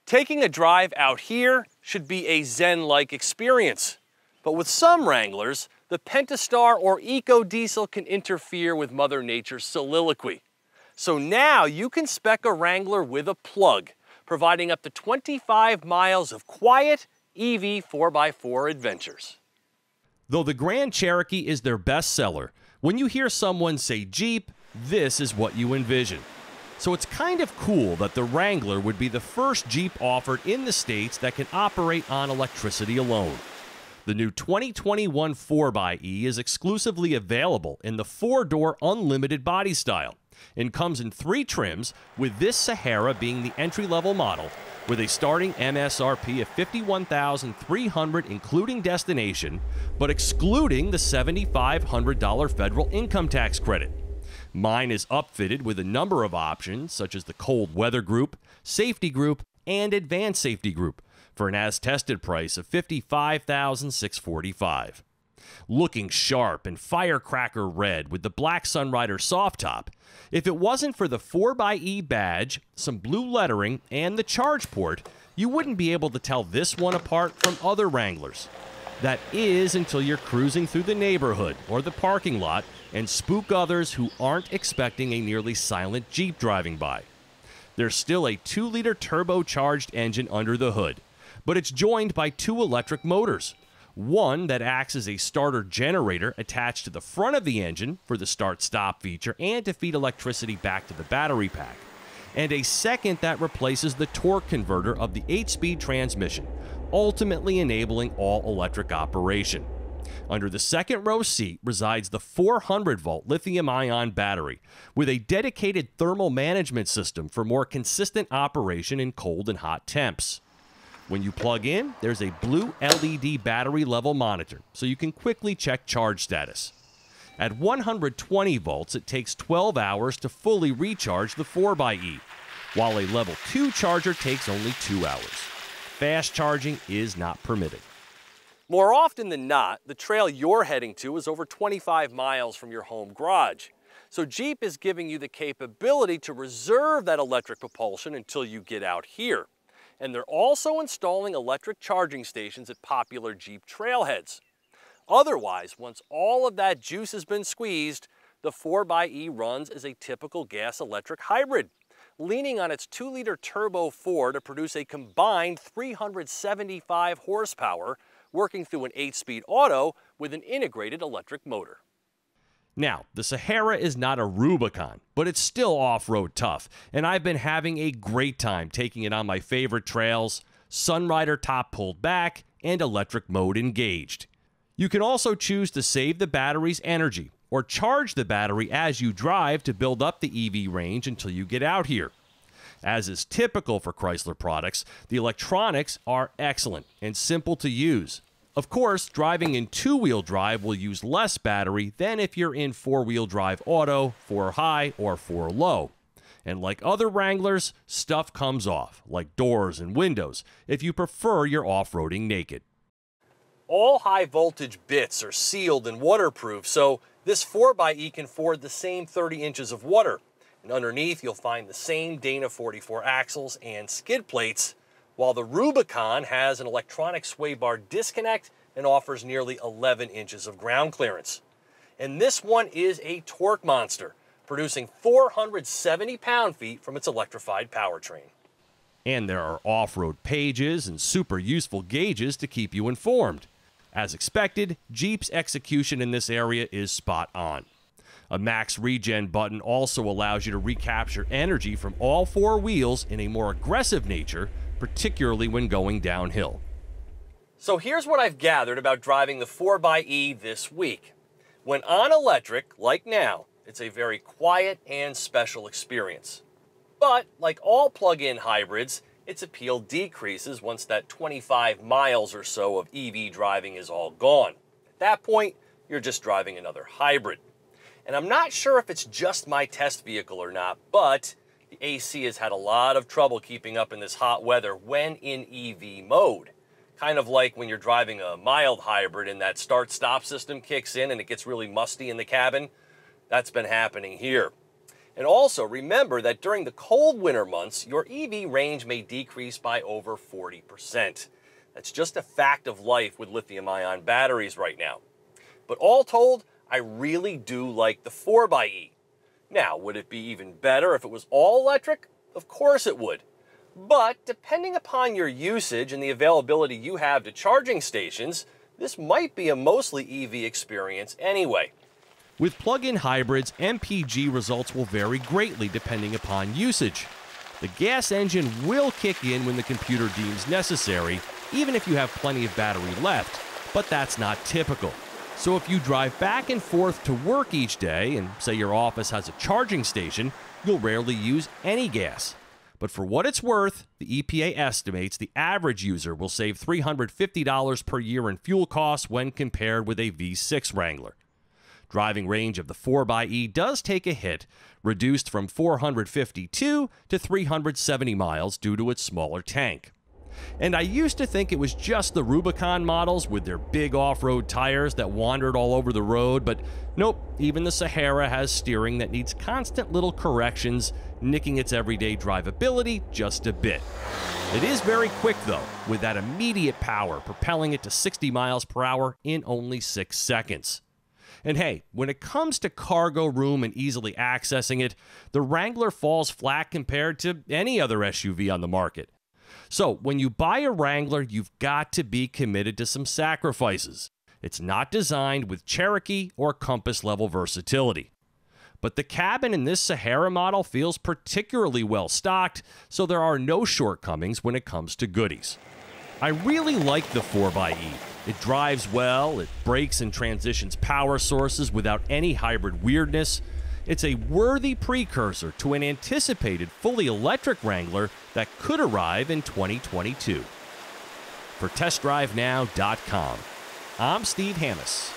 Taking a drive out here should be a Zen-like experience. But with some Wranglers, the Pentastar or EcoDiesel can interfere with Mother Nature's soliloquy. So now you can spec a Wrangler with a plug, providing up to 25 miles of quiet EV 4x4 adventures. Though the Grand Cherokee is their best seller, when you hear someone say Jeep, this is what you envision. So it's kind of cool that the Wrangler would be the first Jeep offered in the States that can operate on electricity alone. The new 2021 4xe is exclusively available in the 4-door unlimited body style and comes in 3 trims, with this Sahara being the entry-level model with a starting MSRP of $51,300 including destination, but excluding the $7,500 federal income tax credit. Mine is upfitted with a number of options such as the cold weather group, safety group, and advanced safety group for an as-tested price of $55,645. Looking sharp and firecracker red with the black Sunrider soft top, if it wasn't for the 4xe badge, some blue lettering, and the charge port, you wouldn't be able to tell this one apart from other Wranglers. That is until you're cruising through the neighborhood or the parking lot and spook others who aren't expecting a nearly silent Jeep driving by. There's still a 2-liter turbocharged engine under the hood, but it's joined by 2 electric motors. One that acts as a starter generator attached to the front of the engine for the start-stop feature and to feed electricity back to the battery pack, and a second that replaces the torque converter of the 8-speed transmission, ultimately enabling all-electric operation. Under the second row seat resides the 400-volt lithium-ion battery with a dedicated thermal management system for more consistent operation in cold and hot temps. When you plug in, there's a blue LED battery level monitor, so you can quickly check charge status. At 120 volts, it takes 12 hours to fully recharge the 4xe, while a level 2 charger takes only 2 hours. Fast charging is not permitted. More often than not, the trail you're heading to is over 25 miles from your home garage. So Jeep is giving you the capability to reserve that electric propulsion until you get out here. And they're also installing electric charging stations at popular Jeep trailheads. Otherwise, once all of that juice has been squeezed, the 4xe runs as a typical gas-electric hybrid, leaning on its 2-liter turbo 4 to produce a combined 375 horsepower, working through an 8-speed auto with an integrated electric motor. Now, the Sahara is not a Rubicon, but it's still off-road tough, and I've been having a great time taking it on my favorite trails, Sunrider top pulled back, and electric mode engaged. You can also choose to save the battery's energy, or charge the battery as you drive to build up the EV range until you get out here. As is typical for Chrysler products, the electronics are excellent and simple to use. Of course, driving in 2-wheel drive will use less battery than if you're in 4-wheel drive auto, 4 high, or 4 low. And like other Wranglers, stuff comes off, like doors and windows, if you prefer your off-roading naked. All high-voltage bits are sealed and waterproof, so this 4xe can ford the same 30 inches of water. And underneath, you'll find the same Dana 44 axles and skid plates, while the Rubicon has an electronic sway bar disconnect and offers nearly 11 inches of ground clearance. And this one is a torque monster, producing 470 pound-feet from its electrified powertrain. And there are off-road pages and super useful gauges to keep you informed. As expected, Jeep's execution in this area is spot on. A max regen button also allows you to recapture energy from all 4 wheels in a more aggressive nature, particularly when going downhill. So here's what I've gathered about driving the 4xe this week. When on electric, like now, it's a very quiet and special experience. But like all plug-in hybrids, its appeal decreases once that 25 miles or so of EV driving is all gone. At that point, you're just driving another hybrid. And I'm not sure if it's just my test vehicle or not, but the AC has had a lot of trouble keeping up in this hot weather when in EV mode. Kind of like when you're driving a mild hybrid and that start-stop system kicks in and it gets really musty in the cabin. That's been happening here. And also remember that during the cold winter months, your EV range may decrease by over 40%. That's just a fact of life with lithium-ion batteries right now. But all told, I really do like the 4xe. Now, would it be even better if it was all electric? Of course it would. But depending upon your usage and the availability you have to charging stations, this might be a mostly EV experience anyway. With plug-in hybrids, MPG results will vary greatly depending upon usage. The gas engine will kick in when the computer deems necessary, even if you have plenty of battery left, but that's not typical. So if you drive back and forth to work each day, and say your office has a charging station, you'll rarely use any gas. But for what it's worth, the EPA estimates the average user will save $350 per year in fuel costs when compared with a V6 Wrangler. Driving range of the 4xe does take a hit, reduced from 452 to 370 miles due to its smaller tank. And I used to think it was just the Rubicon models with their big off-road tires that wandered all over the road, but nope, even the Sahara has steering that needs constant little corrections, nicking its everyday drivability just a bit. It is very quick though, with that immediate power propelling it to 60 miles per hour in only 6 seconds. And hey, when it comes to cargo room and easily accessing it, the Wrangler falls flat compared to any other SUV on the market. So when you buy a Wrangler, you've got to be committed to some sacrifices. It's not designed with Cherokee or Compass level versatility. But the cabin in this Sahara model feels particularly well stocked, so there are no shortcomings when it comes to goodies. I really like the 4xe. It drives well, it brakes and transitions power sources without any hybrid weirdness. It's a worthy precursor to an anticipated fully electric Wrangler that could arrive in 2022. For TestDriveNow.com, I'm Steve Hammes.